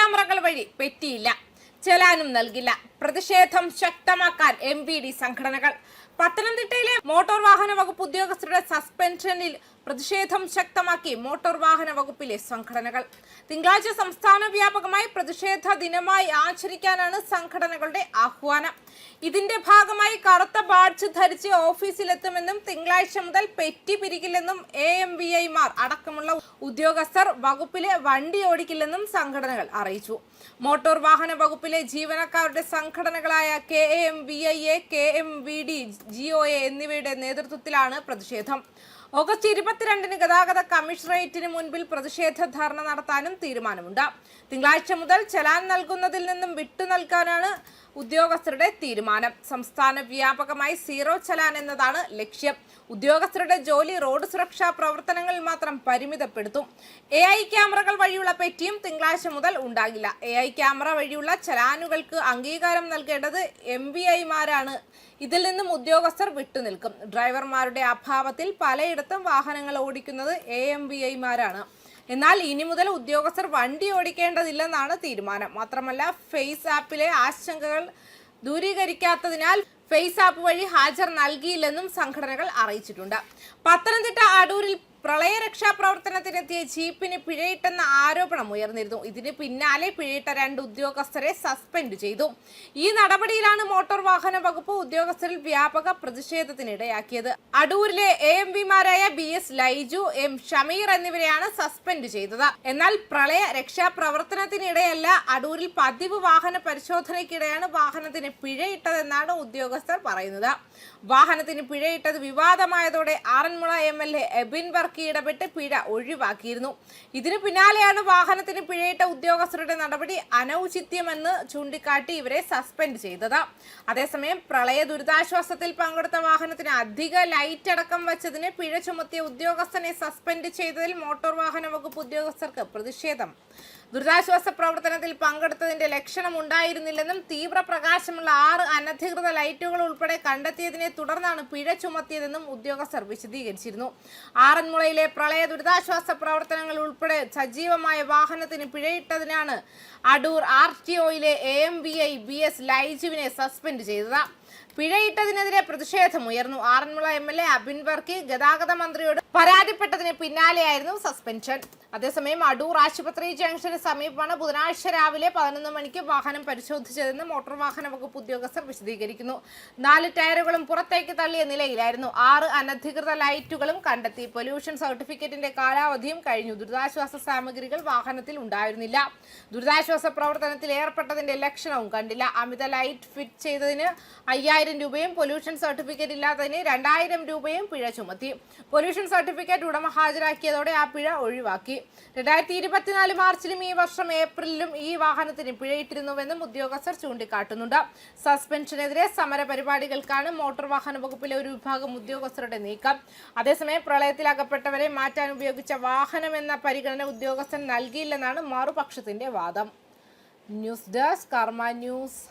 ക്യാമറകൾ വഴി പെറ്റിയില്ല, ചെലാനും നൽകില്ല. പ്രതിഷേധം ശക്തമാക്കാൻ MVD സംഘടനകൾ. പത്തനംതിട്ടയിലെ മോട്ടോർ വാഹന വകുപ്പ് ഉദ്യോഗസ്ഥരുടെ സസ്പെൻഷനിൽ പ്രതിഷേധം ശക്തമാക്കി മോട്ടോർ വാഹന വകുപ്പിലെ സംഘടനകൾ. തിങ്കളാഴ്ച സംസ്ഥാന വ്യാപകമായി പ്രതിഷേധ ദിനമായി ആചരിക്കാനാണ് സംഘടനകളുടെ ആഹ്വാനം. ഇതിന്റെ ഭാഗമായി കറുത്ത ബാഡ്ജ് ധരിച്ച് ഓഫീസിലെത്തുമെന്നും തിങ്കളാഴ്ച മുതൽ പെറ്റി പിരിക്കില്ലെന്നും AMVIമാർ അടക്കമുള്ള ഉദ്യോഗസ്ഥർ വകുപ്പിലെ വണ്ടി ഓടിക്കില്ലെന്നും സംഘടനകൾ അറിയിച്ചു. മോട്ടോർ വാഹന വകുപ്പിലെ ജീവനക്കാരുടെ സംഘടനകളായ KAMVIA, KMVD, GOA എന്നിവയുടെ നേതൃത്വത്തിലാണ് പ്രതിഷേധം. ഓഗസ്റ്റ് 22-ന് ഗതാഗത കമ്മീഷണറേറ്റിന് മുൻപിൽ പ്രതിഷേധ ധർണ നടത്താനും തീരുമാനമുണ്ട്. തിങ്കളാഴ്ച മുതൽ ചലാൻ നൽകുന്നതിൽ നിന്നും വിട്ടു നൽകാനാണ് ഉദ്യോഗസ്ഥരുടെ തീരുമാനം. സംസ്ഥാന വ്യാപകമായി സീറോ ചലാൻ എന്നതാണ് ലക്ഷ്യം. ഉദ്യോഗസ്ഥരുടെ ജോലി റോഡ് സുരക്ഷാ പ്രവർത്തനങ്ങളിൽ മാത്രം പരിമിതപ്പെടുത്തും. AI ക്യാമറകൾ വഴിയുള്ള പെറ്റിയും തിങ്കളാഴ്ച മുതൽ ഉണ്ടാകില്ല. AI ക്യാമറ വഴിയുള്ള ചലാനുകൾക്ക് അംഗീകാരം നൽകേണ്ടത് MVIമാരാണ്. ഇതിൽ നിന്നും ഉദ്യോഗസ്ഥർ വിട്ടുനിൽക്കും. ഡ്രൈവർമാരുടെ അഭാവത്തിൽ പലയിടത്തും വാഹനങ്ങൾ ഓടിക്കുന്നത് AMVIമാരാണ്. എന്നാൽ ഇനി മുതൽ ഉദ്യോഗസ്ഥർ വണ്ടി ഓടിക്കേണ്ടതില്ലെന്നാണ് തീരുമാനം. മാത്രമല്ല, ഫേസ് ആപ്പിലെ ആശങ്കകൾ ദൂരീകരിക്കാത്തതിനാൽ ഫേസ് ആപ്പ് വഴി ഹാജർ നൽകിയില്ലെന്നും സംഘടനകൾ അറിയിച്ചിട്ടുണ്ട്. പത്തനംതിട്ട അടൂരിൽ പ്രളയ രക്ഷാപ്രവർത്തനത്തിനെത്തിയ ജീപ്പിന് പിഴയിട്ടെന്ന ആരോപണം ഉയർന്നിരുന്നു. ഇതിന് പിന്നാലെ പിഴയിട്ട 2 ഉദ്യോഗസ്ഥരെ സസ്പെൻഡ് ചെയ്തു. ഈ നടപടിയിലാണ് മോട്ടോർ വാഹന വകുപ്പ് ഉദ്യോഗസ്ഥരിൽ വ്യാപക പ്രതിഷേധത്തിനിടയാക്കിയത്. അടൂരിലെ AMVമാരായ BS ലൈജു, M ഷമീർ എന്നിവരെയാണ് സസ്പെൻഡ് ചെയ്തത്. എന്നാൽ പ്രളയ രക്ഷാപ്രവർത്തനത്തിനിടെയല്ല, അടൂരിൽ പതിവ് വാഹന പരിശോധനയ്ക്കിടെയാണ് വാഹനത്തിന് പിഴയിട്ടതെന്നാണ് ഉദ്യോഗസ്ഥർ പറയുന്നത്. വാഹനത്തിന് പിഴയിട്ടത് വിവാദമായതോടെ ആറന്മുള MLA എബിൻ വർക്കി ഇടപെട്ട് പിഴ ഒഴിവാക്കിയിരുന്നു. ഇതിനു പിന്നാലെയാണ് വാഹനത്തിന് പിഴയിട്ട ഉദ്യോഗസ്ഥരുടെ നടപടി അനൌചിത്യമെന്ന് ചൂണ്ടിക്കാട്ടി ഇവരെ സസ്പെൻഡ് ചെയ്തത്. അതേസമയം പ്രളയ ദുരിതാശ്വാസത്തിൽ പങ്കെടുത്ത വാഹനത്തിന് അധിക ലൈറ്റ് അടക്കം വെച്ചതിന് പിഴ ചുമത്തിയ ഉദ്യോഗസ്ഥനെ സസ്പെൻഡ് ചെയ്തതിൽ മോട്ടോർ വാഹന വകുപ്പ് ഉദ്യോഗസ്ഥർക്ക് പ്രതിഷേധം. ദുരിതാശ്വാസ പ്രവർത്തനത്തിൽ പങ്കെടുത്തതിന്റെ ലക്ഷണം ഉണ്ടായിരുന്നില്ലെന്നും തീവ്ര പ്രകാശമുള്ള 6 അനധികൃത ലൈറ്റുകൾ ഉൾപ്പെടെ കണ്ടെത്തിയതിനെ തുടർന്നാണ് പിഴ ചുമത്തിയതെന്നും ഉദ്യോഗസ്ഥർ വിശദീകരിച്ചിരുന്നു. ആറന്മുളയിലെ പ്രളയ ദുരിതാശ്വാസ പ്രവർത്തനങ്ങൾ ഉൾപ്പെടെ സജീവമായ വാഹനത്തിന് പിഴയിട്ടതിനാണ് അടൂർ RTOയിലെ AMVI BS ലൈജുവിനെ സസ്പെൻഡ് ചെയ്തത്. പിഴയിട്ടതിനെതിരെ പ്രതിഷേധമുയർന്നു. ആറന്മുള MLA അബിൻ വർക്കി ഗതാഗത മന്ത്രിയോട് പരാതിപ്പെട്ടതിന് പിന്നാലെയായിരുന്നു സസ്പെൻഷൻ. അതേസമയം അടൂർ ആശുപത്രി ജംഗ്ഷന് സമീപമാണ് ബുധനാഴ്ച രാവിലെ 11 മണിക്ക് വാഹനം പരിശോധിച്ചതെന്ന് മോട്ടോർ വാഹന വകുപ്പ് ഉദ്യോഗസ്ഥർ വിശദീകരിക്കുന്നു. 4 ടയറുകളും പുറത്തേക്ക് തള്ളിയ നിലയിലായിരുന്നു. 6 അനധികൃത ലൈറ്റുകളും കണ്ടെത്തി. പൊല്യൂഷൻ സർട്ടിഫിക്കറ്റിന്റെ കാലാവധിയും കഴിഞ്ഞു. ദുരിതാശ്വാസ സാമഗ്രികൾ വാഹനത്തിൽ ഉണ്ടായിരുന്നില്ല. ദുരിതാശ്വാസ പ്രവർത്തനത്തിൽ ഏർപ്പെട്ടതിന്റെ ലക്ഷണവും കണ്ടില്ല. അമിത ലൈറ്റ് ഫിറ്റ് ചെയ്തതിന് 5000 രൂപയും പൊല്യൂഷൻ സർട്ടിഫിക്കറ്റ് ഇല്ലാത്തതിന് 2000 രൂപയും പിഴ ചുമത്തി. പൊല്യൂഷൻ സർട്ടിഫിക്കറ്റ് ഉടമ ഹാജരാക്കിയതോടെ ആ പിഴ ഒഴിവാക്കി. 2024 മാർച്ചിലും ഈ വർഷം ഏപ്രിലിലും ഈ വാഹനത്തിന് പിഴയിട്ടിരുന്നുവെന്നും ഉദ്യോഗസ്ഥർ ചൂണ്ടിക്കാട്ടുന്നുണ്ട്. സസ്പെൻഷനെതിരെ സമര പരിപാടികൾക്കാണ് മോട്ടോർ വാഹന വകുപ്പിലെ ഒരു വിഭാഗം ഉദ്യോഗസ്ഥരുടെ നീക്കം. അതേസമയം പ്രളയത്തിൽ അകപ്പെട്ടവരെ മാറ്റാൻ ഉപയോഗിച്ച വാഹനമെന്ന പരിഗണന ഉദ്യോഗസ്ഥർ നൽകിയില്ലെന്നാണ് മറുപക്ഷത്തിന്റെ വാദം. ന്യൂസ് ഡെസ്ക് കർമ്മ ന്യൂസ്.